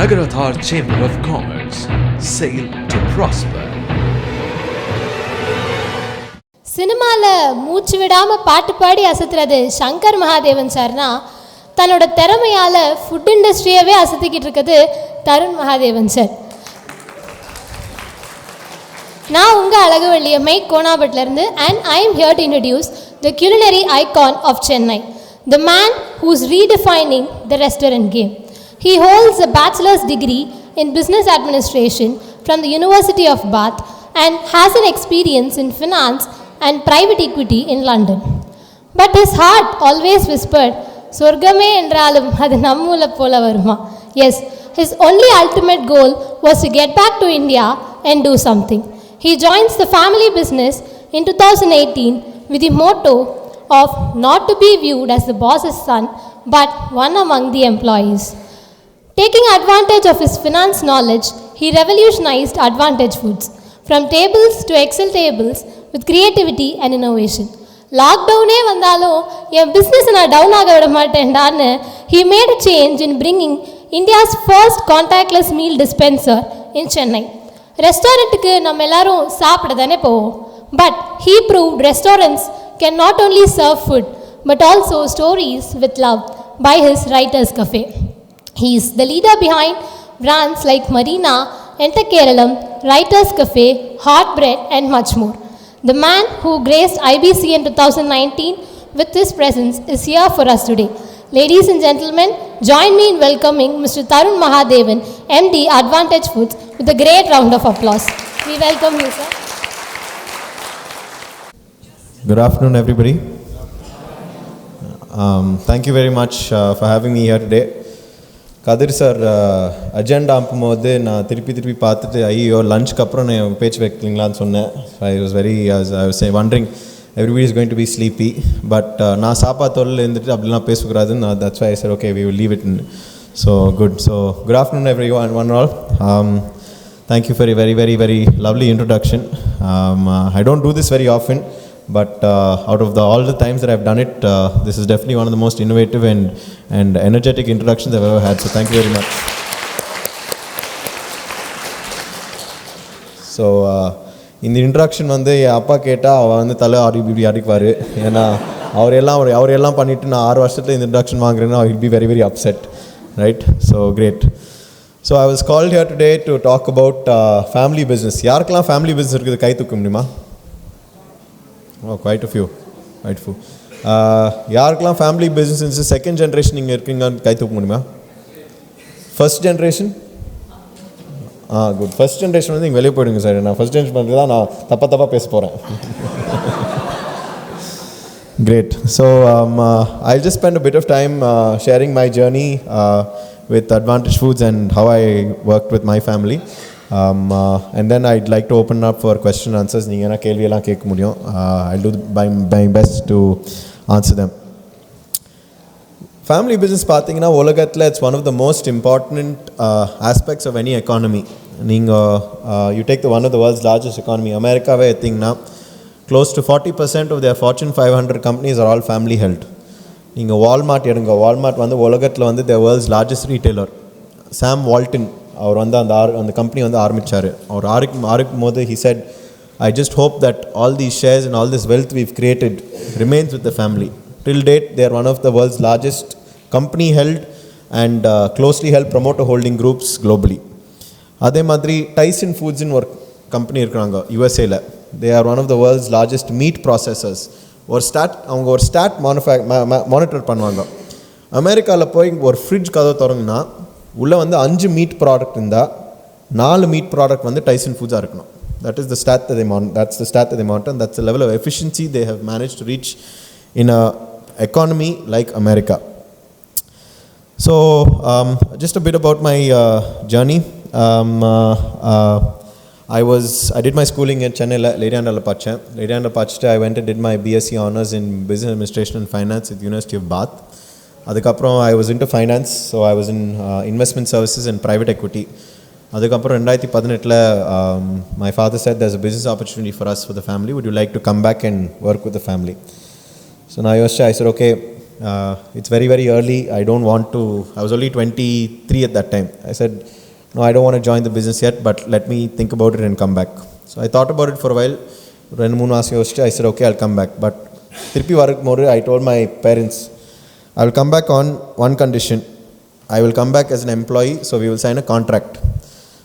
Nagarathar Chamber of Commerce. Sail to prosper. சினிமாவில் மூச்சு விடாமல் பாட்டு பாடி அசத்துறது சங்கர் மகாதேவன் சார்னா, தன்னோட திறமையால் ஃபுட் இண்டஸ்ட்ரியவே அசத்திக்கிட்டு இருக்குது தருண் மகாதேவன் சார். நான் உங்கள் அழகுவள்ளியம்மை கோனாபட்லேருந்து, and I am here to introduce the culinary icon of Chennai, the man who is redefining the restaurant game. He holds a bachelor's degree in business administration from the University of Bath and has an experience in finance and private equity in London. But his heart always whispered, Sorgame endralum adu nammula pola varuma. Yes, his only ultimate goal was to get back to India and do something. He joins the family business in 2018 with the motto of not to be viewed as the boss's son, but one among the employees. Taking advantage of his finance knowledge, he revolutionized Advantage Foods, from tables to Excel tables with creativity and innovation. லாக்டவுனே வந்தாலும் என் business நான் down ஆக விட மாட்டேன்டான்னு he made a change in bringing India's first contactless meal dispenser in Chennai. ரெஸ்டாரண்ட்டுக்கு நம்ம எல்லாரும் சாப்பிட தானே போவோம், but he proved restaurants can not only serve food but also stories with love by his Writers Cafe. He is the leader behind brands like Marina, Enter Keralam, Writers Cafe, Hot Bread and much more. The man who graced IBC in 2019 with his presence is here for us today. Ladies and gentlemen, join me in welcoming Mr. Tarun Mahadevan, MD, Advantage Foods, with a great round of applause. We welcome you, sir. Good afternoon, everybody. Thank you very much for having me here today. Kathir sir agenda அனுப்பும்போது நான் திருப்பி பார்த்துட்டு ஐயோ லஞ்சுக்கு அப்புறம் நான் பேச்சு வைக்கலீங்களான்னு சொன்னேன். I was wondering everybody is going to be sleepy, but நான் சாப்பாடு தொழில் இருந்துட்டு அப்படிலாம் பேசக்கூடாதுன்னு that's why I sir okay we will leave it. So good afternoon everyone all. Thank you for a very, very, very lovely introduction. I don't do this very often, but out of all the times that I've done it, this is definitely one of the most innovative and energetic introductions I've ever had. So thank you very much. So இந்த introduction வந்து என் அப்பா கேட்டால் அவள் வந்து தலை இப்படி அடிக்குவார். ஏன்னா அவரெல்லாம் பண்ணிவிட்டு நான் 6 வருஷத்தில் இந்த introduction வாங்குறேன்னா I will be very, very upset, right? So great. So I was called here today to talk about family business. யாருக்கெல்லாம் ஃபேமிலி பிஸ்னஸ் இருக்குது கை தூக்க முடியுமா? Oh, quite a few. யாருக்கெல்லாம் ஃபேமிலி பிஸ்னஸ் செகண்ட் ஜென்ரேஷன் நீங்கள் இருக்கீங்கன்னு கை தூக்க முடியுமா? First generation? Good. First generation வந்து நீங்கள் வெளியே போயிடுங்க சார். நான் ஃபர்ஸ்ட் ஜென்ரேஷன் பண்ணுறது தான் நான் தப்பாக பேச போகிறேன். Great. So I'll just spend a bit of time sharing my journey with Advantage Foods and how I worked with my family. And then I'd like to open up for question and answers. நீங்கள் என்ன கேள்வியெல்லாம் கேட்க முடியும். I'll do my best to answer them. Family business பார்த்தீங்கன்னா உலகத்தில் it's one of the most important aspects of any economy. நீங்கள் you take one of the world's largest economy, அமெரிக்காவே எடுத்தீங்கன்னா close to 40% of their Fortune 500 companies are all family held. நீங்கள் Walmart எடுங்க. Walmart வந்து உலகத்தில் வந்து the world's largest retailer. Sam Walton அவர் வந்து அந்த கம்பெனி வந்து ஆரம்பித்தார். அவர் ஆரம்பிக்கும் போது he said, I just hope that all these shares and all this wealth we've created remains with the family. Till date they are one of the world's largest company held and closely held promoter holding groups globally. அதே மாதிரி Tyson ஃபுட்ஸ்னு ஒரு company இருக்கிறாங்க யூஎஸ்ஏல. they are one of the world's largest meat processors. அவங்க ஒரு start monitor பண்ணுவாங்க. அமெரிக்காவில் போய் ஒரு ஃப்ரிட்ஜ் கதவை திறங்குனா உள்ளே வந்து 5 மீட் ப்ராடக்ட் இருந்தால் 4 மீட் ப்ராடக்ட் வந்து டைசன் ஃபுட்ஸாக இருக்கணும். That is the stat that they monitor. That's the stat that they monitor, and that's the level of efficiency they have managed to reach in a economy like America. So just a bit about my journey. I did my schooling in Chennai, Lediyandala Pacha. I went and did my BSc Honours in Business Administration and Finance at the University of Bath. அதுக்கப்புறம் I was into finance, so I was in investment services and private equity. அதுக்கப்புறம் 2018 my father said there's a business opportunity for us for the family. Would you like to come back and work with the family? So now I said okay, it's very, very early. I don't want to, I was only 23 at that time. I said, no, I don't want to join the business yet, but let me think about it and come back. So I thought about it for a while. I said, okay, I'll come back. But I told my parents, I will come back on one condition. I will come back as an employee, so we will sign a contract.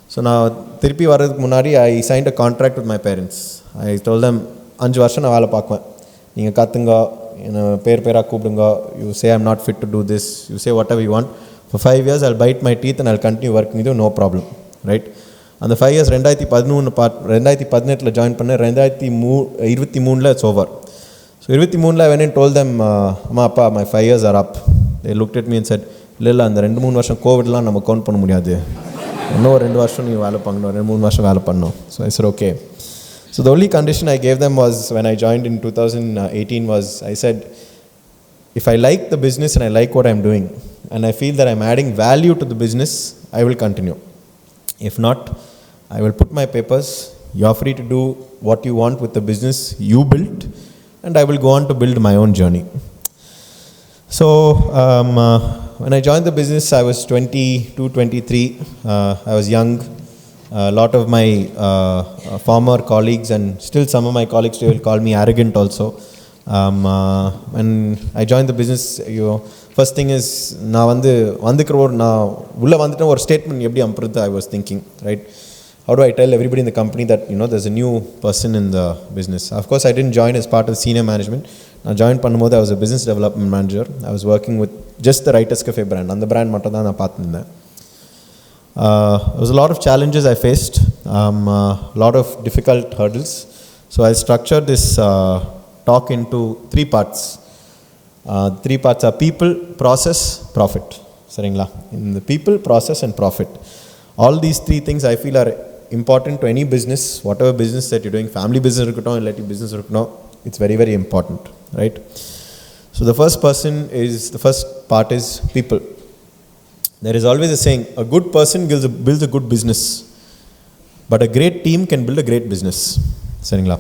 So now, I signed a contract with my parents. I told them, 5 வருஷம் நான் வேலை பார்க்குவேன், நீங்கள் கற்றுங்க, என்ன பேராக கூப்பிடுங்க, you say I'm not fit to do this, you say whatever you want. For 5 years, I'll bite my teeth and I'll continue working with you, no problem. Right? அந்த 5 years 2018 join பண்ணேன். 2023 it's over. So 23 I went and told them, அம்மா அப்பா, my 5 years are up. They looked at me and said, இல்லை அந்த 2-3 வருஷம் கோவிட்லாம் நம்ம count பண்ண முடியாது, இன்னும் 2 வருஷம் நீ வேலை பண்ணணும், 2-3 வருஷம் வேலை பண்ணணும். So I said okay. So the only condition I gave them was, when I joined in 2018, was I said, if I like the business and I like what I'm doing and I feel that I'm adding value to the business, I will continue. If not, I will put my papers. You're free to do what you want with the business you built, and I will go on to build my own journey. So when I joined the business, I was 22, 23. I was young. A lot of my former colleagues, and still some of my colleagues will call me arrogant also. When I joined the business, first thing is, நான் உள்ள வந்துட்டேன் ஒரு statement எப்படி அனுப்புறது, I was thinking, right? How do I tell everybody in the company that, there's a new person in the business? Of course, I didn't join as part of senior management. I joined பண்ணும்போது I was a business development manager. I was working with just the Writers Cafe brand. அந்த brand மட்டும் தான் நான் பார்த்துருந்தேன். There was a lot of challenges I faced, a lot of difficult hurdles. So I structured this talk into 3 parts. 3 parts are people, process, profit. Saringla. In the people, process and profit. All these 3 things I feel are important to any business, whatever business that you're doing, family business irukattum, illati business irukattum, it's very, very important, right? So the first part is people. There is always a saying, a good person builds a good business, but a great team can build a great business. Saringla.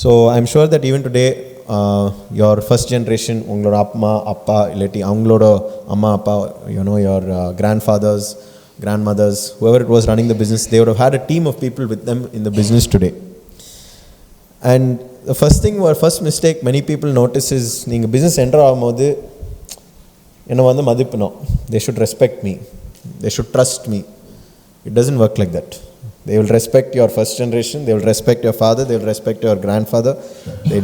So I'm sure that even today, your first generation, ungaloda amma appa illati avangaloda amma appa, your grandfathers, grandmothers, whoever it was running the business, they would have had a team of people with them in the business today. And the first mistake many people notice is, neenga business enter ஆகும்போது என்னை மதிப்பணும், they should respect me, they should trust me. It doesn't work like that. They will respect your first generation, they will respect your father, they will respect your grandfather. They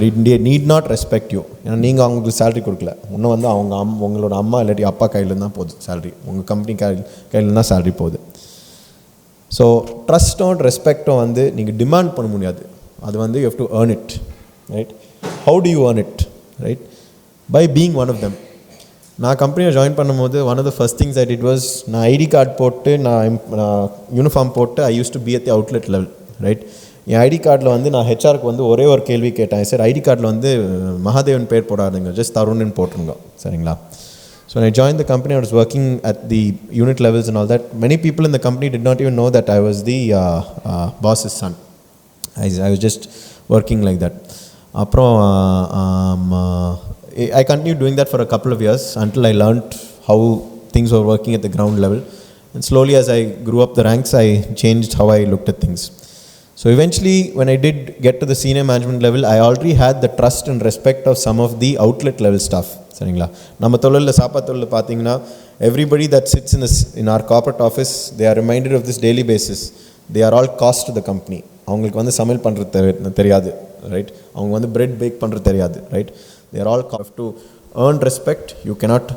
need not respect you. ஏன்னா நீங்கள் அவங்களுக்கு salary கொடுக்கல, இன்னும் உங்களோட அம்மா இல்லாட்டி அப்பா கையில் தான் போகுது சேலரி, உங்கள் கம்பெனி கையில் தான் சேலரி போகுது. ஸோ ட்ரஸ்ட்டும் ரெஸ்பெக்டும் நீங்கள் டிமாண்ட் பண்ண முடியாது, அது you have to earn it, right? How do you earn it, right? By being one of them. நான் கம்பெனியை ஜாயின் பண்ணும்போது one of the first things I did was, நான் ஐடி கார்டு போட்டு நான் யூனிஃபார்ம் போட்டு I use to be at the outlet level, right? என் ID கார்டில் நான் ஹெச்ஆருக்கு ஒரே ஒரு கேள்வி கேட்டேன், சார் ஐடி கார்டில் மகாதேவன் பேர் போடாதுங்க, ஜஸ்ட் தருண்னு போட்டுருங்க, சரிங்களா? So when I joined the company, I was working at the unit levels and all that. Many people in the company did not even know that I was the boss's son. I was just working like that. அப்புறம் I continued doing that for a couple of years until I learned how things were working at the ground level. And slowly as I grew up the ranks, I changed how I looked at things. So eventually, when I did get to the senior management level, I already had the trust and respect of some of the outlet level staff. சரிங்களா? நம்ம தொழிலில் சாப்பாடு தொழில் பார்த்தீங்கன்னா, everybody that sits in our corporate office, they are reminded of this daily basis. They are all cost to the company. அவங்களுக்கு சமையல் பண்ணுறது தெரியாது, ரைட்? அவங்க பிரெட் பேக் பண்ணுறது தெரியாது, right? They are all to earn respect. You cannot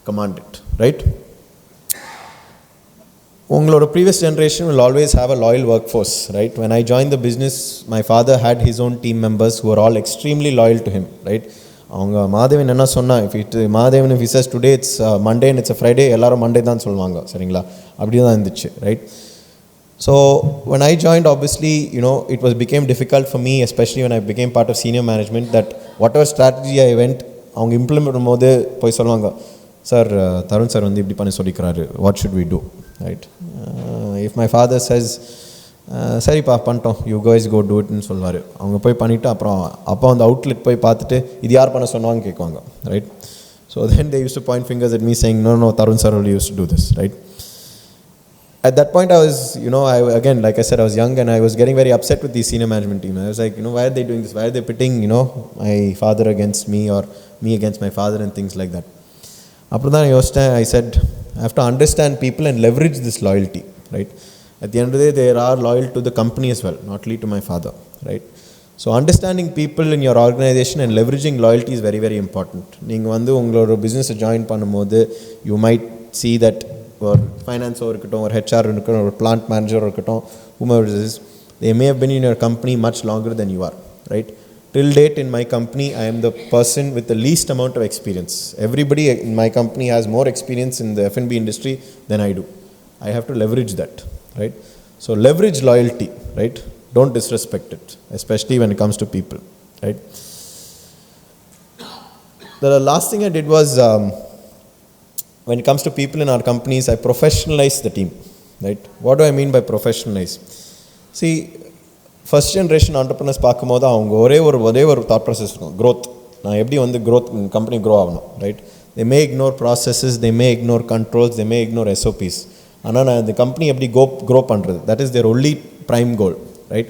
command it, right? Ungaloda previous generation will always have a loyal workforce, right? When I joined the business, my father had his own team members who were all extremely loyal to him, right? அவங்க மாதேவன் என்ன சொன்னா, Mahadevan if he says today it's Monday and it's a Friday, எல்லாரும் Monday தான் சொல்லுவாங்க, சரிங்களா? அப்படி தான் இருந்துச்சு, right? So when I joined, obviously, it became difficult for me, especially when I became part of senior management, that whatever strategy I went, அவங்க இம்ப்ளிமெண்ட் பண்ணும்போது போய் சொல்லுவாங்க, சார் தருண் சார் இப்படி பண்ணி சொல்லிக்கிறாரு, what should we do, right? If my father says சரிப்பா பண்ணிட்டோம், யூ கைஸ் கோ டூ இட்னு சொல்லுவார். அவங்க போய் பண்ணிவிட்டு அப்புறம் அப்போ அந்த அவுட்லெட் போய் பார்த்துட்டு இது யார் பண்ண சொன்னாங்க கேட்குவாங்க, right? So then they used to point fingers at me saying, no, Tarun sir only used to do this, right? At that point I was, again, like I said, I was young and I was getting very upset with the senior management team. I was like, why are they doing this? Why are they pitting, my father against me or me against my father and things like that? I said, I have to understand people and leverage this loyalty, right? At the end of the day, they are loyal to the company as well, not only to my father, right? So understanding people in your organization and leveraging loyalty is very, very important. நீங்கள் வந்து உங்களோட பிஸ்னஸை join பண்ணும்போது you might see that ஒரு ஃபைனான்ஸோ இருக்கட்டும், ஒரு HR இருக்கட்டும், ஒரு பிளான்ட் மேனேஜரோ இருக்கட்டும், whomever it is, they may have been in your company much longer than you are, right? Till date in my company, I am the person with the least amount of experience. Everybody in my company has more experience in the F&B industry than I do. I have to leverage that, right? So leverage loyalty, right? Don't disrespect it, especially when it comes to people, right? The last thing I did was, when it comes to people in our companies, I professionalize the team, right? What do I mean by professionalize? See, first generation entrepreneurs பார்க்கும்போது அவங்க ஒரே ஒரு thought process இருக்கும், growth. நான் எப்படி வந்து growth company grow ஆகணும், right? They may ignore processes, they may ignore controls, they may ignore SOPs. ஆனால் நான் இந்த company எப்படி grow பண்ணுறது, that is their only prime goal, right?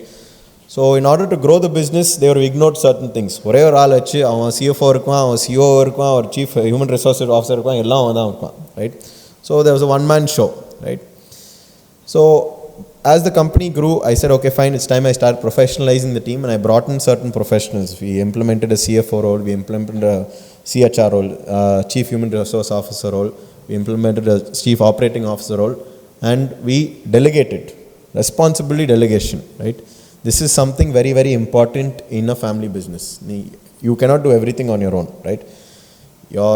So in order to grow the business, they were ignored certain things. ஒரே ஒரு ஆள் வச்சு அவன் CFO இருக்கான், அவன் CEO இருக்கான், ஒரு Chief Human Resources Officer இருக்கான், எல்லாம் அவன் தான் இருக்கான், right? So there was a one-man show, right? So as the company grew, I said, okay, fine, it's time I start professionalizing the team, and I brought in certain professionals. We implemented a CFO role, we implemented a CHR role, Chief Human Resource Officer role, we implemented a Chief Operating Officer role, and we delegated. Responsibility delegation, right? This is something very, very important in a family business. You cannot do everything on your own, right? Your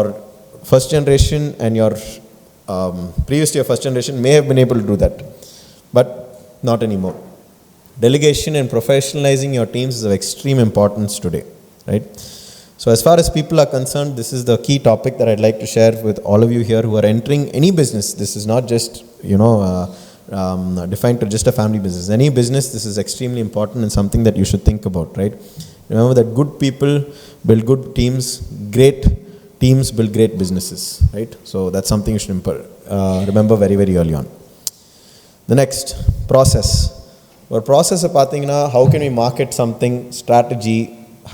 first generation and your previous to your first generation may have been able to do that, but not anymore. Delegation and professionalizing your teams is of extreme importance today, right? So as far as people are concerned, this is the key topic that I'd like to share with all of you here who are entering any business. This is not just, defined to just a family business. Any business, this is extremely important and something that you should think about, right? Remember that good people build good teams, great teams build great businesses, right? So that's something you should remember very, very early on. The next, process. Or process of how can we market something, strategy,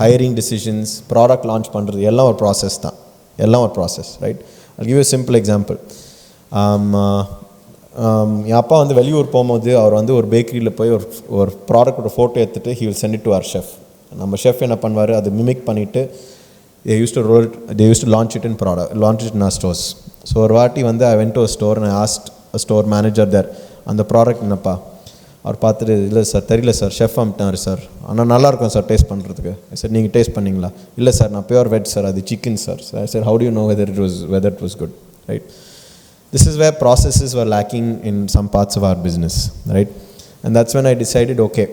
hiring decisions, product launch பண்றது எல்லாம் ஒரு process தான். எல்லாம் ஒரு process, right? I'll give you a simple example. என் அப்பா வந்து வெளியூர் போகும்போது அவர் வந்து ஒரு பேக்கரியில் போய் ஒரு ப்ராடக்டோட ஃபோட்டோ எடுத்துகிட்டு he will send it to our chef. நம்ம ஷெஃப் என்ன பண்ணுவார், அதை மிமிக் பண்ணிவிட்டு they used to launch it in our stores. So ஒரு வாட்டி வந்து I went to a store and I asked a store manager there, அந்த ப்ராடக்ட் என்னப்பா? அவர் பார்த்துட்டு, இல்லை சார் தெரியல சார், ஷெஃப் அமிட்டார் சார், ஆனால் நல்லாயிருக்கும் சார் டேஸ்ட் பண்ணுறதுக்கு. சார் நீங்கள் டேஸ்ட் பண்ணிங்களா? இல்லை சார் நான் பியூர் வெஜ் சார், அது chicken sir. Sir how do you know whether it was good, right? This is where processes were lacking in some parts of our business, right? And that's when I decided, okay,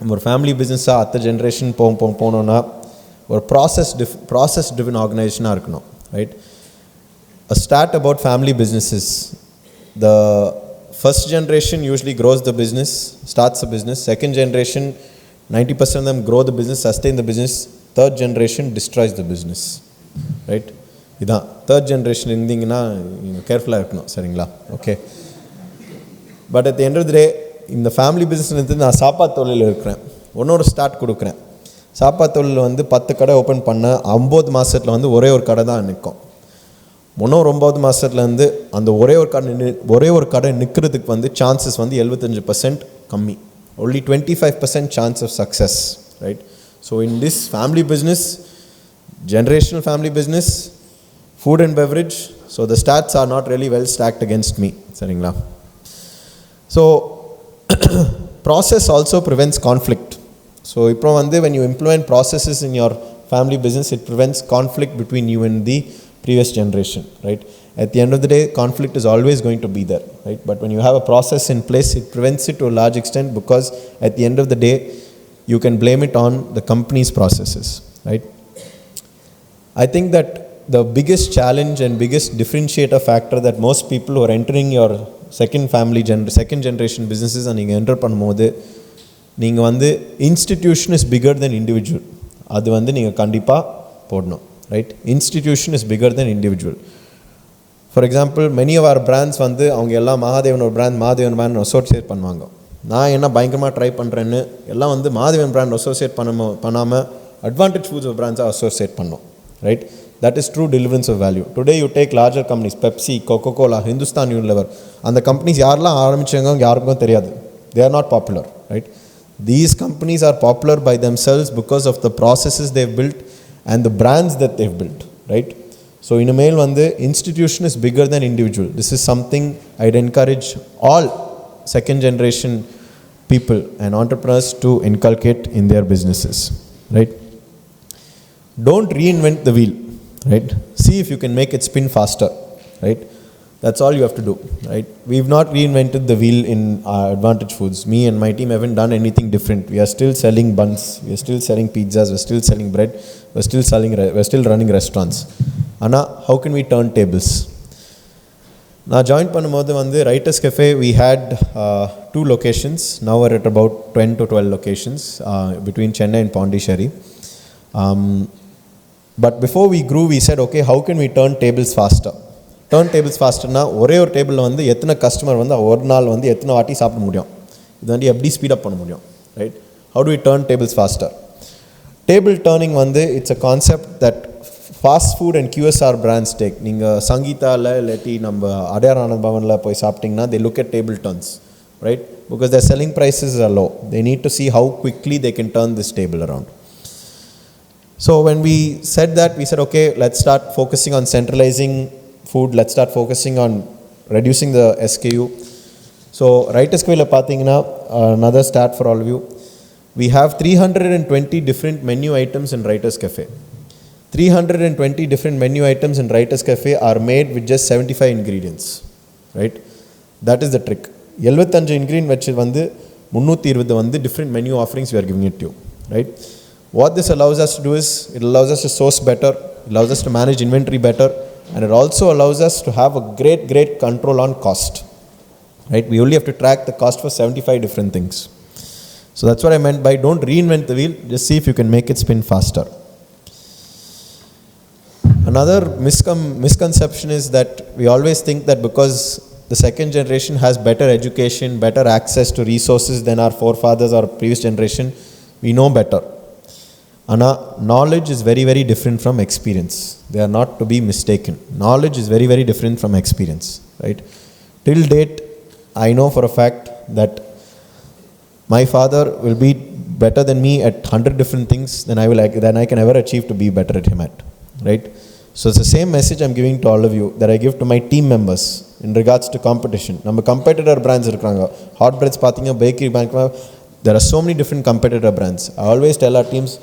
our family business at generation போனோன்னா ஒரு process driven organization இருக்கணும், right? A stat about family businesses, the first generation usually grows the business, starts the business. Second generation, 90% of them grow the business, sustain the business. Third generation destroys the business, right? இதான் third generation இருந்தீங்கன்னா நீங்கள் கேர்ஃபுல்லாக இருக்கணும், சரிங்களா? Okay. But at the end of the day இந்த family business நான் சாப்பாடு தொழிலில் இருக்கிறேன். ஒன்னொரு ஸ்டார்ட் கொடுக்குறேன். சாப்பாடு தொழில் வந்து 10 கடை ஓப்பன் பண்ண 9 மாதத்தில் வந்து ஒரே ஒரு கடை தான் நிற்கும். 9 மாதத்துலேருந்து அந்த ஒரே ஒரு கடை நிற்கிறதுக்கு வந்து சான்சஸ் வந்து 75% கம்மி. only 25% chance of success, right? So in this family business, generational family business, food and beverage, so the stats are not really well stacked against me, saringla. So process also prevents conflict. So இப்போ வந்து when you implement processes in your family business, it prevents conflict between you and the previous generation, right? At the end of the day, conflict is always going to be there, right? But when you have a process in place, it prevents it to a large extent, because at the end of the day, you can blame it on the company's processes, right? I think that the biggest challenge and biggest differentiator factor that most people who are entering your second generation businesses and you enter பண்ணும்போது நீங்கள் வந்து institution is bigger than individual, அது வந்து நீங்கள் கண்டிப்பாக போடணும். right? Institution is bigger than individual. For example, many of our brands வந்து அவங்க எல்லாம் மகாதேவன் ஒரு பிராண்ட் அசோசியேட் பண்ணுவாங்க. நான் என்ன பயங்கரமாக ட்ரை பண்ணுறேன்னு எல்லாம் வந்து மகாதேவன் பிராண்ட் அசோசியேட் பண்ணாமல் அட்வான்டேஜ் ஃபுட்ஸ் ஆஃப் பிராண்ட்ஸாக அசோசியேட் பண்ணோம், right? That is true deliverance of value. Today you take larger companies, Pepsi, Coca Cola, Hindustan Unilever, அந்த கம்பெனிஸ் யாரெல்லாம் ஆரம்பிச்சாங்க யாருக்கும் தெரியாது. They are not popular, right? These companies are popular by themselves because of the processes they've built and the brands that they've built, right? So in a mail the institution is bigger than individual. This is something I'd encourage all second generation people and entrepreneurs to inculcate in their businesses, right? Don't reinvent the wheel, right? See if you can make it spin faster, right? That's all you have to do, right? We've not reinvented the wheel in Advantage Foods. Me and my team haven't done anything different. We are still selling buns, we are still selling pizzas, we're still selling bread, we're still running restaurants. Anna, how can we turn tables? Now joined பண்ணும்போது Writers Cafe, we had 2 locations. Now we're at about 10 to 12 locations between Chennai and Pondicherry. But before we grew, we said, okay, how can we turn tables faster? Turn tables faster na ஒரே ஒரு டேபிளில் எத்தனை customer ஒரு நாள் எத்தனை வாட்டி சாப்பிட முடியும், இது எப்படி ஸ்பீட் அப் பண்ண முடியும், right? How do we turn tables faster? Table turning it's a concept that fast food and QSR brands take. நீங்கள் சங்கீதாவில் இல்லாட்டி நம்ம அடையார் ஆனந்த் பவனில் போய் சாப்பிட்டிங்கன்னா they look at table turns, right? Because their selling prices are low. They need to see how quickly they can turn this table around. So when we said that, we said, okay, let's start focusing on centralizing food, let's start focusing on reducing the SKU. So Writers Cafe பார்த்தீங்கன்னா another stat for all of you, we have 320 different menu items in Writers Cafe. 320 different menu items in Writers Cafe are made with just 75 ingredients, right? That is the trick. 75 ingredients வச்சு 320 different menu offerings we are giving it to you, right? What this allows us to do is, it allows us to source better, it allows us to manage inventory better, and it also allows us to have a great control on cost, right? We only have to track the cost for 75 different things. So that's what I meant by don't reinvent the wheel, just see if you can make it spin faster. Another misconception is that we always think that because the second generation has better education, better access to resources than our forefathers or previous generation, we know better. Anna, knowledge is very different from experience. They are not to be mistaken. Knowledge is very different from experience, right? Till date, I know for a fact that my father will be better than me at 100 different things than I can ever achieve to be better at him at, right? So it's the same message I'm giving to all of you that I give to my team members in regards to competition. நம்ம competitor brands இருக்காங்க. Hot breads பார்த்தீங்க, bakery bank, there are so many different competitor brands. I always tell our teams,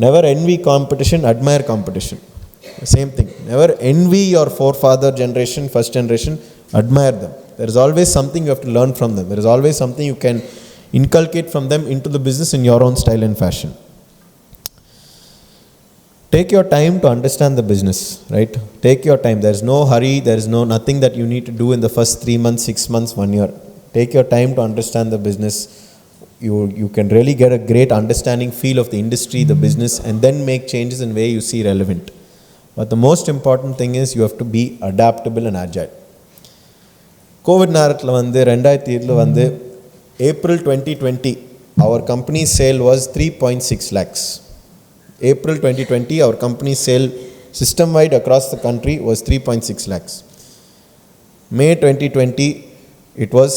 never envy competition, admire competition. Same thing. Never envy your forefather generation, first generation, admire them. There is always something you have to learn from them. There is always something you can inculcate from them into the business in your own style and fashion. Take your time to understand the business, right? Take your time. There is no hurry. There is nothing that you need to do in the first 3 months, 6 months, 1 year. Take your time to understand the business. You can really get a great understanding, feel of the industry, the business, and then make changes in way you see relevant. But the most important thing is you have to be adaptable and agile. COVID நேரத்தில் 2020 April 2020 our company's sale was 3.6 lakhs. April 2020 our company's sale system wide across the country was 3.6 lakhs. May 2020 it was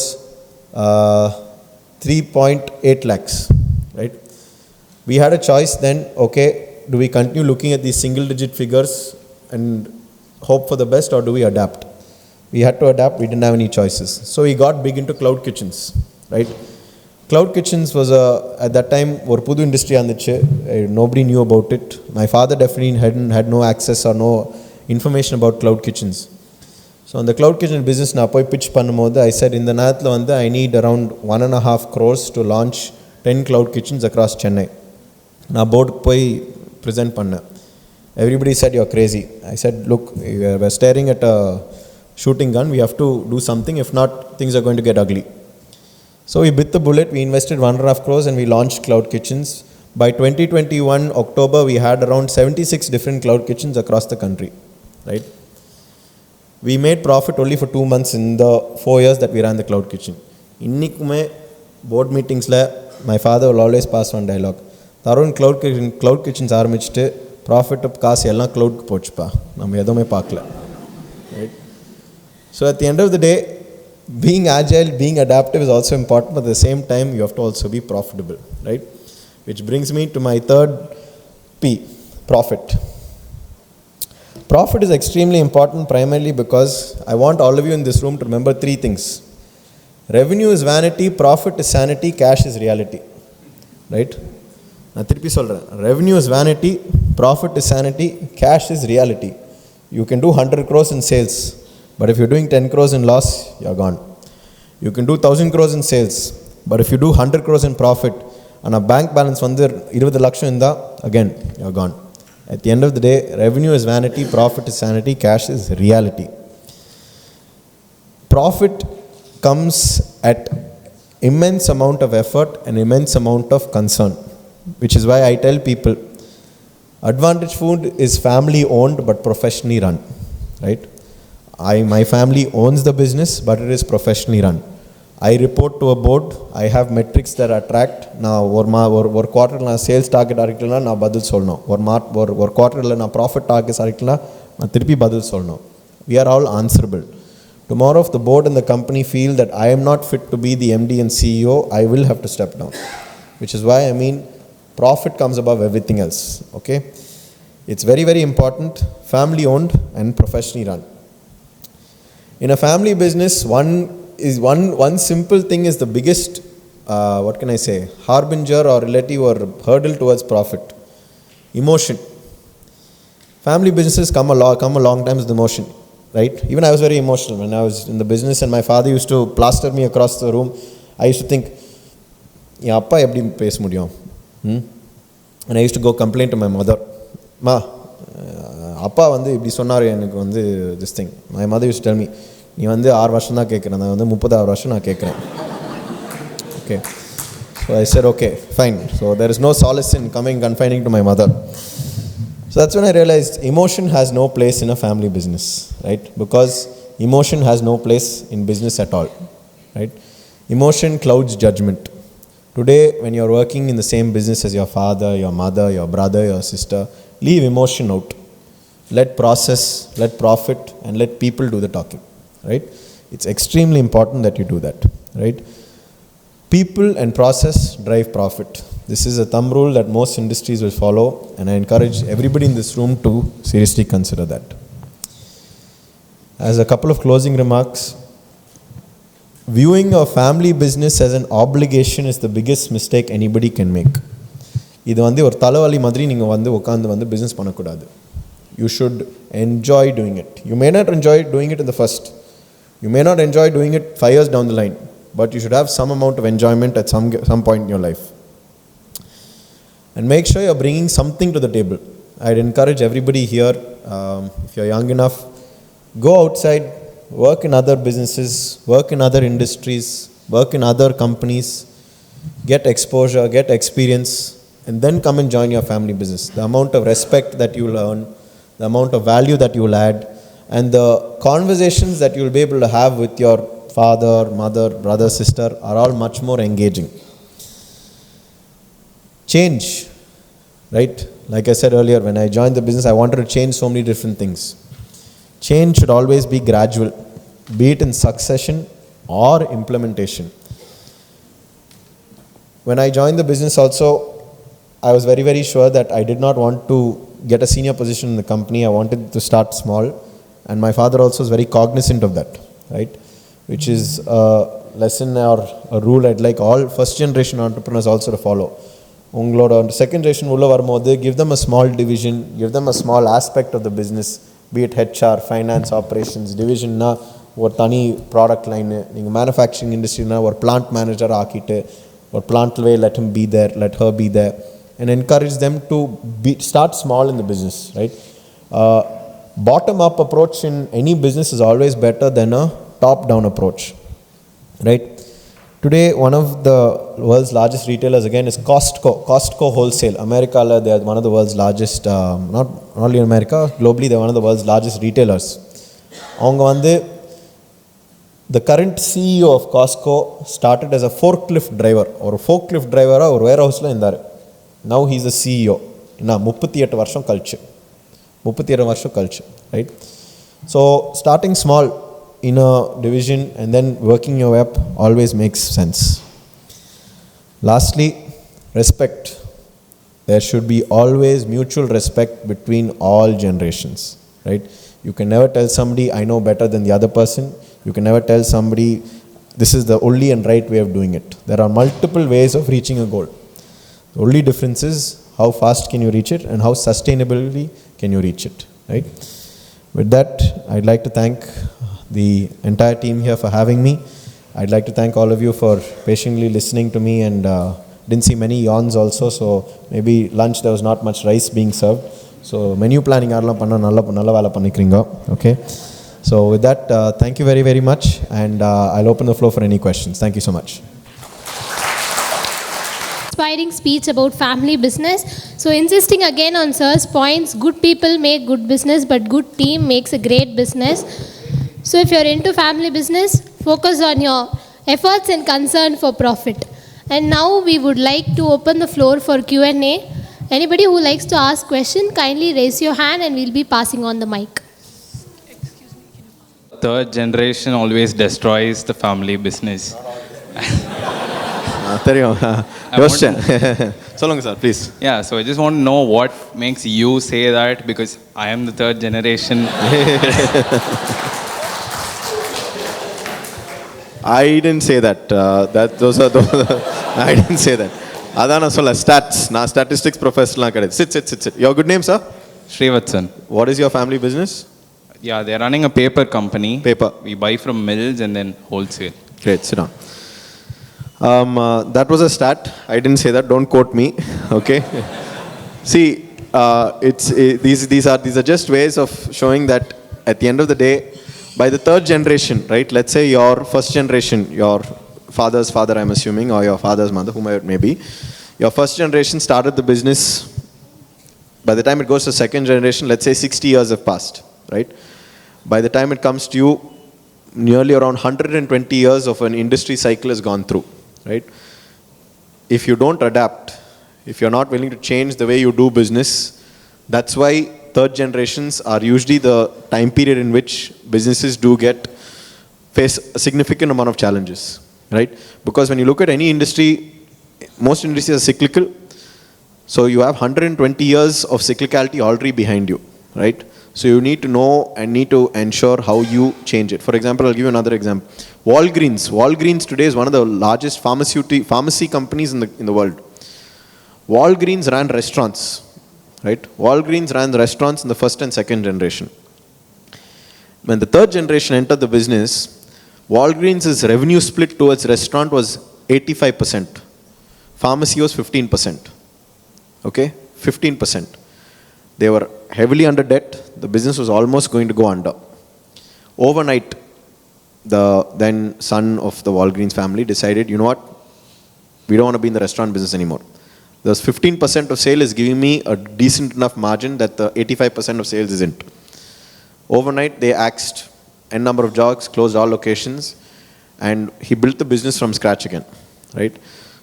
3.8 lakhs, right? We had a choice then, okay, do we continue looking at these single digit figures and hope for the best, or do we adapt? We had to adapt. We didn't have any choices. So we got big into cloud kitchens, right? Cloud kitchens was at that time ஒரு புது industry ஆந்துச்சு. Nobody knew about it. My father definitely had no access or no information about cloud kitchens. So on the cloud kitchen business நான் போய் pitch பண்ணும்போது I said இந்த நேரத்தில் I need around 1.5 crores to launch 10 cloud kitchens across Chennai. நான் போர்டுக்கு போய் present பண்ணேன். Everybody said you're crazy. I said look, we're staring at a shooting gun. We have to do something. If not, things are going to get ugly. So we bit the bullet. We invested 1.5 crores and we launched cloud kitchens. By 2021 October, we had around 76 different cloud kitchens across the country, right? We made profit only for 2 months in the 4 years that we ran the cloud kitchen. Innikume board meetings la, my father will always pass one dialogue. Tarun cloud kitchens ஆரம்பிச்சிட்டு profit காசு எல்லாம் cloud போச்சுப்பா, நம்ம எதுவுமே பார்க்கல, right? So at the end of the day, being agile, being adaptive is also important, but at the same time you have to also be profitable, right? Which brings me to my third P, profit. Profit is extremely important primarily because I want all of you in this room to remember 3 things. Revenue is vanity, profit is sanity, cash is reality, right? நான் திருப்பி சொல்கிறேன், revenue is vanity, profit is sanity, cash is reality. You can do 100 crores in sales, but if you're doing 10 crores in loss, you're gone. You can do 1000 crores in sales, but if you do 100 crores in profit and a bank balance வந்து 20 லட்சம் இருந்தா, again you're gone. At the end of the day, revenue is vanity, profit is sanity, cash is reality. Profit comes at immense amount of effort and immense amount of concern, which is why I tell people, Advantage Food is family owned but professionally run, right? My family owns the business, but it is professionally run. I report to a board. I have metrics that are tracked. Now, ஒரு குவார்ட்டரில் நான் sales target அடிக்கலனா நான் பதில் சொல்லணும். ஒரு குவார்ட்டரில் நான் profit targets அடிக்கலனா நான் திருப்பி பதில் சொல்லணும். We are all answerable. Tomorrow, if the board and the company feel that I am not fit to be the MD and CEO, I will have to step down. Which is why I mean, profit comes above everything else. Okay, it's very, very important. Family owned and professionally run. In a family business, one simple thing is the biggest, what can I say, harbinger or relative or hurdle towards profit. Emotion. Family businesses come a long time with emotion, right? Even I was very emotional when I was in the business, and my father used to plaster me across the room. I used to think, என் அப்பா எப்படி பேச முடியும்? And I used to go complain to my mother. Ma, அப்பா வந்து இப்படி சொன்னார் எனக்கு வந்து this thing. My mother used to tell me, நீ வந்து 6 வருஷம் தான் கேட்குறேன், நான் வந்து 36 வருஷம் நான் கேட்குறேன். Okay. So I said, okay, fine. So there is no solace in confining to my mother. So that's when I realized emotion has no place in a family business, right? Because emotion has no place in business at all, right? Emotion clouds judgment. Today, when you're working in the same business as your father, your mother, your brother, your sister, leave emotion out. Let process, let profit, and let people do the talking, right? It's extremely important that you do that, right? People and process drive profit. This is a thumb rule that most industries will follow, and I encourage everybody in this room to seriously consider that. As a couple of closing remarks, viewing a family business as an obligation is the biggest mistake anybody can make. இது வந்து ஒரு தலைவலி மாதிரி நீங்கள் வந்து உட்காந்து வந்து business பண்ணக்கூடாது. You should enjoy doing it. You may not enjoy doing it in the first. You may not enjoy doing it 5 years down the line, but you should have some amount of enjoyment at some point in your life. And make sure you're bringing something to the table. I'd encourage everybody here, if you're young enough, go outside, work in other businesses, work in other industries, work in other companies, get exposure, get experience, and then come and join your family business. The amount of respect that you will earn, the amount of value that you will add, and the conversations that you will be able to have with your father, mother, brother, sister are all much more engaging. Change, right? Like I said earlier, when I joined the business, I wanted to change so many different things. Change should always be gradual, be it in succession or implementation. When I joined the business also, I was very, very sure that I did not want to get a senior position in the company. I wanted to start small, and my father also is very cognizant of that, right? Which is a lesson or a rule I'd like all first generation entrepreneurs also to follow. உங்களோட second generation உள்ள வரும்போது give them a small division, give them a small aspect of the business, be it HR, finance, operations, divisionனா ஒரு தனி product line, நீங்கள் manufacturing இண்டஸ்ட்ரினா ஒரு plant manager ஆக்கிட்டு ஒரு பிளான்ட்வே let him be there, let her be there, and encourage them to start small in the business, right? Bottom up approach in any business is always better than a top down approach, right? Today, one of the world's largest retailers again is Costco. Costco Wholesale. America, they are one of the world's largest, not only in America, globally, they're one of the world's largest retailers. The current CEO of Costco started as a forklift driver, or a forklift driver, or warehouse la indar. Now he's a CEO. Na 38 varsham culture. 38 varsham culture, right? So starting small in a division and then working your way up always makes sense. Lastly, respect. There should be always mutual respect between all generations, right? You can never tell somebody, I know better than the other person. You can never tell somebody, this is the only and right way of doing it. There are multiple ways of reaching a goal. The only difference is how fast can you reach it and how sustainably can you reach it, right? With that, I'd like to thank the entire team here for having me. I'd like to thank all of you for patiently listening to me, and didn't see many yawns also, so maybe lunch there was not much rice being served. So menu planning okay. So with that, thank you very, very much, and I'll open the floor for any questions. Thank you so much. Inspiring speech about family business. So insisting again on sir's points, good people make good business, but good team makes a great business. So if you're into family business, focus on your efforts and concern for profit. And now we would like to open the floor for Q&A. Anybody who likes to ask question, kindly raise your hand and we'll be passing on the mic. Third generation always destroys the family business. Question. Solunga sir, please. Yeah, so I just want to know what makes you say that, because I am the third generation. I didn't say that. Those are I didn't say that. Adana solla stats. Na statistics professional la Sit. Your good name, sir? Srivatsan. What is your family business? Yeah, they're running a paper company. Paper. We buy from mills and then wholesale. Great, sit down. That was a stat. I didn't say that. Don't quote me. Okay. See, these are just ways of showing that at the end of the day, by the third generation, right? Let's say your first generation, your father's father, I'm assuming, or your father's mother, whomever it may be, your first generation started the business. By the time it goes to second generation, let's say 60 years have passed, right? By the time it comes to you, nearly around 120 years of an industry cycle has gone through, right? If you don't adapt, if you're not willing to change the way you do business, that's why third generations are usually the time period in which businesses do face a significant amount of challenges, right? Because when you look at any industry, most industries are cyclical. So you have 120 years of cyclicality already behind you, right? So you need to know and need to ensure how you change it. For example, I'll give you another example. Walgreens today is one of the largest pharmacy companies in the world. Walgreens ran restaurants, right? Walgreens ran the restaurants in the first and second generation. When the third generation entered the business, Walgreens' revenue split towards restaurant was 85%. Pharmacy was 15%. Okay? 15%. They were heavily under debt. The business was almost going to go under. Overnight, the then son of the Walgreens family decided, you know what? We don't want to be in the restaurant business anymore. Those 15% of sale is giving me a decent enough margin that the 85% of sales isn't. Overnight, they axed n number of jobs, closed all locations, and he built the business from scratch again, right?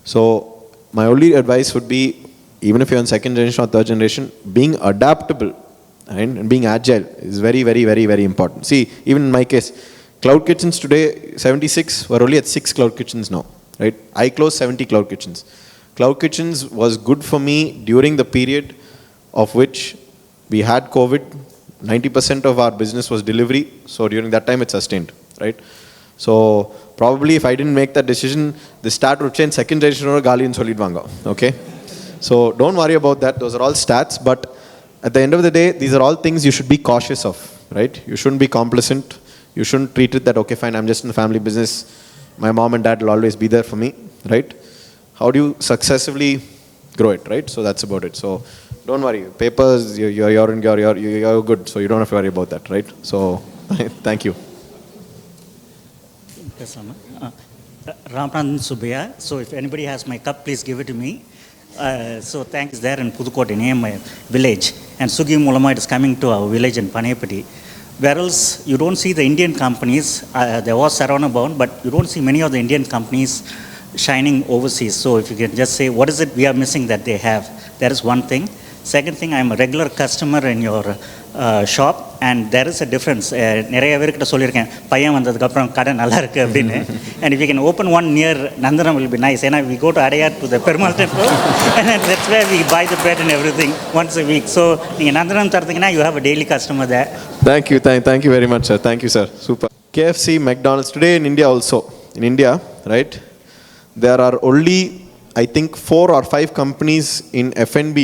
So my only advice would be, even if you're in second generation or third generation, being adaptable and being agile is very, very, very, very important. See, even in my case, cloud kitchens today, 76, we're only at 6 cloud kitchens now, right? I closed 70 cloud kitchens. Cloud kitchens was good for me during the period of which we had COVID. 90% of our business was delivery. So during that time, it sustained, right? So probably if I didn't make that decision, the start would change second generation or gali and solidvanga, okay? So don't worry about that. Those are all stats. But at the end of the day, these are all things you should be cautious of, right? You shouldn't be complacent. You shouldn't treat it that, okay, fine, I'm just in the family business. My mom and dad will always be there for me, right? How do you successively grow it, right? So that's about it. So don't worry. Papers, you're good. So you don't have to worry about that, right? So thank you. Ramanathan Subbiya. So if anybody has my cup, please give it to me. So thanks there in Pudukkottai, near my village. And Sugi Mulama, it is coming to our village in Panepati. Whereas you don't see the Indian companies, there was Sarana bound, but you don't see many of the Indian companies shining overseas. So if you can just say, what is it we are missing that they have? That is one thing. Second thing, I'm a regular customer in your shop, and there is a difference. நிறைய பேர்கிட்ட சொல்லியிருக்கேன் பையன் வந்ததுக்கப்புறம் கடை நல்லா இருக்கு அப்படின்னு. And if you can open one near Nandanam will be nice. And we go to Adayar to the Perumal temple, and that's where we buy the bread and everything once a week. So நீங்கள் Nandanam தரதுக்குன்னா you have a daily customer there. Thank you. Thank you very much, sir. Thank you, sir. Super. KFC, McDonald's. Today in India also. In India, right, there are only, I think, 4 or 5 companies in F&B,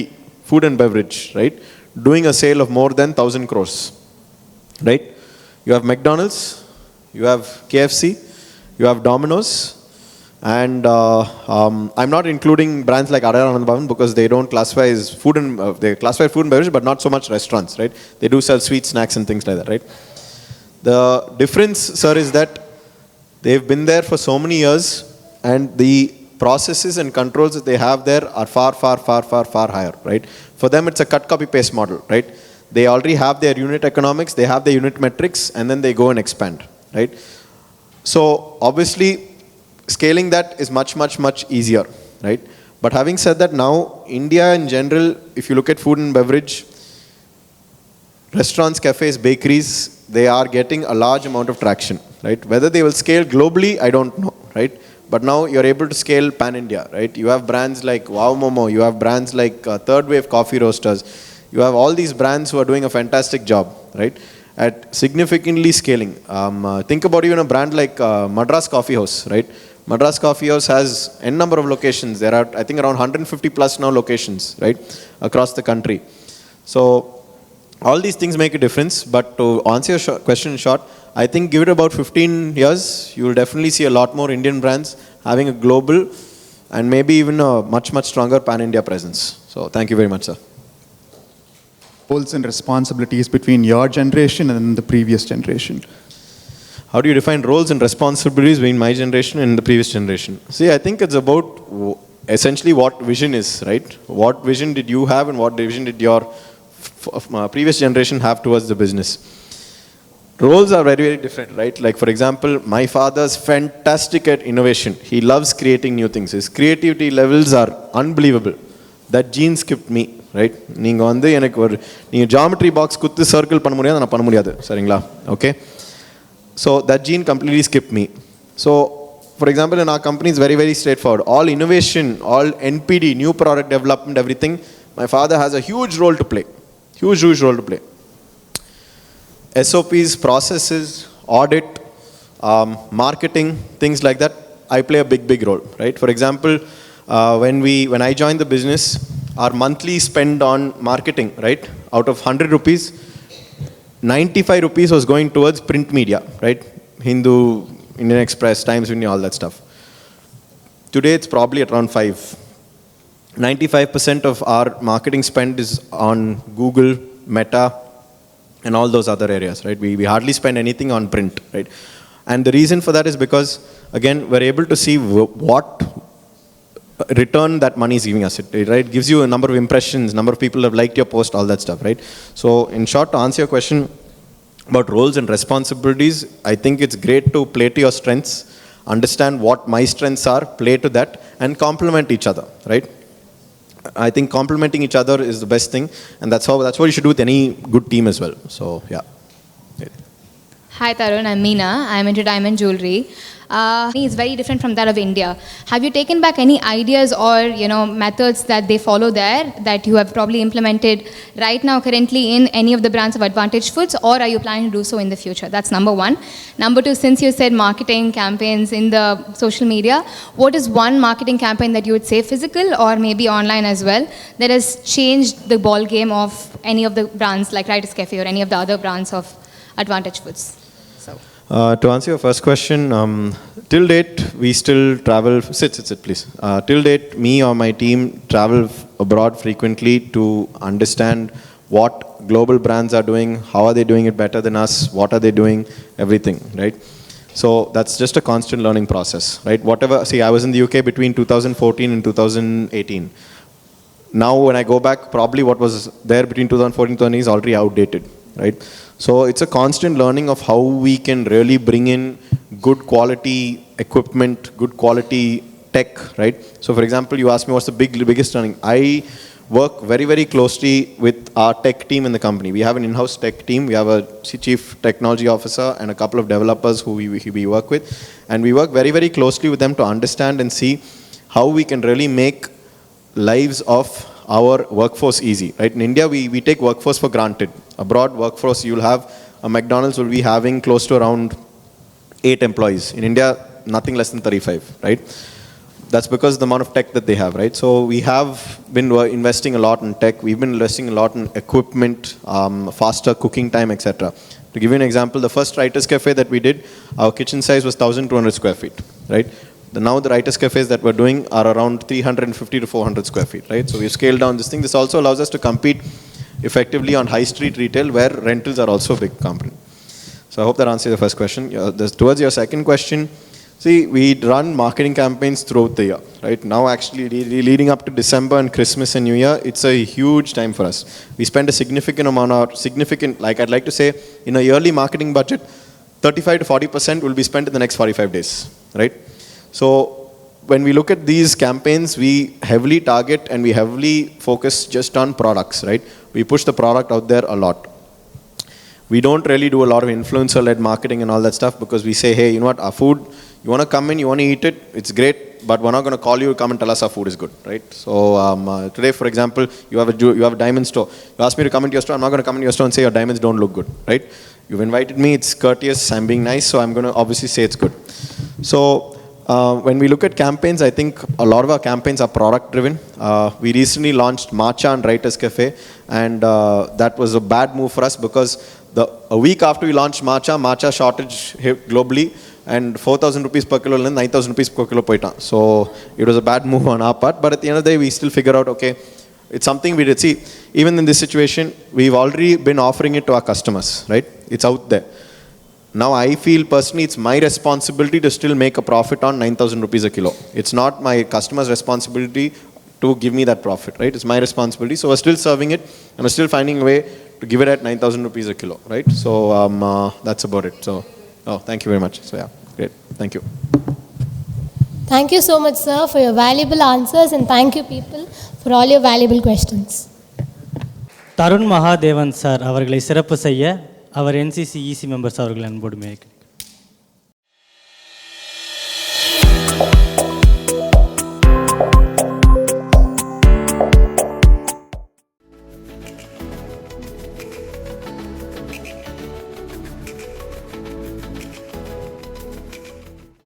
food and beverage, right, doing a sale of more than 1,000 crores, right? You have McDonald's, you have KFC, you have Domino's, and I'm not including brands like Nagarathar because they don't classify as food and they classify food and beverage, but not so much restaurants, right? They do sell sweet snacks and things like that, right? The difference, sir, is that they've been there for so many years, and the processes and controls that they have there are far higher, right? For them, it's a cut, copy, paste model, right? They already have their unit economics, they have their unit metrics, and then they go and expand, right? So obviously, scaling that is much easier, right? But having said that, now India in general, if you look at food and beverage, restaurants, cafes, bakeries, they are getting a large amount of traction, right? Whether they will scale globally, I don't know, right? But now you're able to scale pan-India, right? You have brands like Wow Momo, you have brands like Third Wave Coffee Roasters. You have all these brands who are doing a fantastic job, right, at significantly scaling. Think about even a brand like Madras Coffee House, right? Madras Coffee House has n number of locations. There are, I think, around 150 plus now locations, right, across the country. So all these things make a difference. But to answer your question in short, I think give it about 15 years, you will definitely see a lot more Indian brands having a global and maybe even a much stronger pan-India presence. So thank you very much, sir. Roles and responsibilities between your generation and the previous generation. How do you define roles and responsibilities between my generation and the previous generation? See, I think it's about essentially what vision is, right? What vision did you have and what vision did your previous generation have towards the business? Roles are very different, right? Like, for example, my father's fantastic at innovation. He loves creating new things. His creativity levels are unbelievable. That gene skipped me, right? நீங்க வந்து எனக்கு ஒரு நீங்க geometry box குத்து circle பண்ண முடியாது நான் பண்ண முடியாது சரிங்களா okay so that gene completely skipped me. So for example, in our company is very straightforward. All innovation, all NPD, new product development, everything, my father has a huge role to play. Huge role to play. SOPs, processes, audit, marketing, things like that, I play a big role, right? For example, when I joined the business, our monthly spend on marketing, right, out of 100 rupees, 95 rupees was going towards print media, right? Hindu, Indian Express, Times India, all that stuff. Today it's probably at around 5. 95% of our marketing spend is on Google, Meta, and all those other areas, right? We hardly spend anything on print, right? And the reason for that is because, again, we're able to see what return that money is giving us, right? It gives you a number of impressions, number of people have liked your post, all that stuff, right? So in short, to answer your question about roles and responsibilities, I think it's great to play to your strengths, understand what my strengths are, play to that, and complement each other, right? I think complementing each other is the best thing, and that's what you should do with any good team as well. So yeah. Hi Tarun, I'm Meena. I'm into diamond jewelry. It's very different from that of India. Have you taken back any ideas or methods that they follow there that you have probably implemented right now currently in any of the brands of Advantage Foods, or are you planning to do so in the future? That's number one. Number two, since you said marketing campaigns in the social media, what is one marketing campaign that you would say, physical or maybe online as well, that has changed the ball game of any of the brands like Writer's Cafe or any of the other brands of Advantage Foods? To answer your first question, till date, we still travel, sit please. Till date, me or my team travel abroad frequently to understand what global brands are doing, how are they doing it better than us, what are they doing, everything, right? So that's just a constant learning process, right? Whatever, see, I was in the UK between 2014 and 2018. Now when I go back, probably what was there between 2014 and 2020 is already outdated, right? So it's a constant learning of how we can really bring in good quality equipment, good quality tech, right? So for example, you asked me what's the biggest learning. I work very, very closely with our tech team in the company. We have an in-house tech team. We have a chief technology officer and a couple of developers who we work with. And we work very, very closely with them to understand and see how we can really make lives of our workforce easy, right? In India, we take workforce for granted. Abroad, workforce, you'll have, a McDonald's will be having close to around 8 employees. In India, nothing less than 35, right? That's because of the amount of tech that they have, right? So we have been investing a lot in tech. We've been investing a lot in equipment, faster cooking time, etc. To give you an example, the first Writers Cafe that we did, our kitchen size was 1,200 square feet, right? Now the Writers Cafes that we're doing are around 350 to 400 square feet, right? So we've scaled down this thing. This also allows us to compete effectively on high street retail where rentals are also a big component. So I hope that answers the first question. Towards your second question, see, we run marketing campaigns throughout the year, right? Now actually leading up to December and Christmas and New Year, it's a huge time for us. We spend a significant amount of, like I'd like to say, in a yearly marketing budget, 35 to 40% will be spent in the next 45 days, right? So when we look at these campaigns, we heavily target and we heavily focus just on products, right? We push the product out there a lot. We don't really do a lot of influencer-led marketing and all that stuff because we say, hey, you know what, our food, you want to come in, you want to eat it, it's great, but we're not going to call you, come and tell us our food is good, right? So today, for example, you have a diamond store. You ask me to come into your store, I'm not going to come into your store and say your diamonds don't look good, right? You've invited me, it's courteous, I'm being nice, so I'm going to obviously say it's good. So when we look at campaigns, I think a lot of our campaigns are product driven. We recently launched Matcha and Writers Cafe, and that was a bad move for us because a week after we launched Matcha shortage hit globally, and 4,000 rupees per kilo and 9,000 rupees per kilo poitan. So it was a bad move on our part, but at the end of the day, we still figure out, okay, it's something we did. See, even in this situation, we've already been offering it to our customers, right? It's out there. Now I feel personally it's my responsibility to still make a profit on 9,000 rupees a kilo. It's not my customer's responsibility to give me that profit, right? It's my responsibility. So we're still serving it and we're still finding a way to give it at 9,000 rupees a kilo, right? So that's about it. So, thank you very much. So yeah, great. Thank you. Thank you so much, sir, for your valuable answers, and thank you, people, for all your valuable questions. Tarun Mahadevan sir, அவர்களை சிறப்பு செய்ய அவர் NCC EC members அவர்கள் அன்போடு மேற்கிறேன்.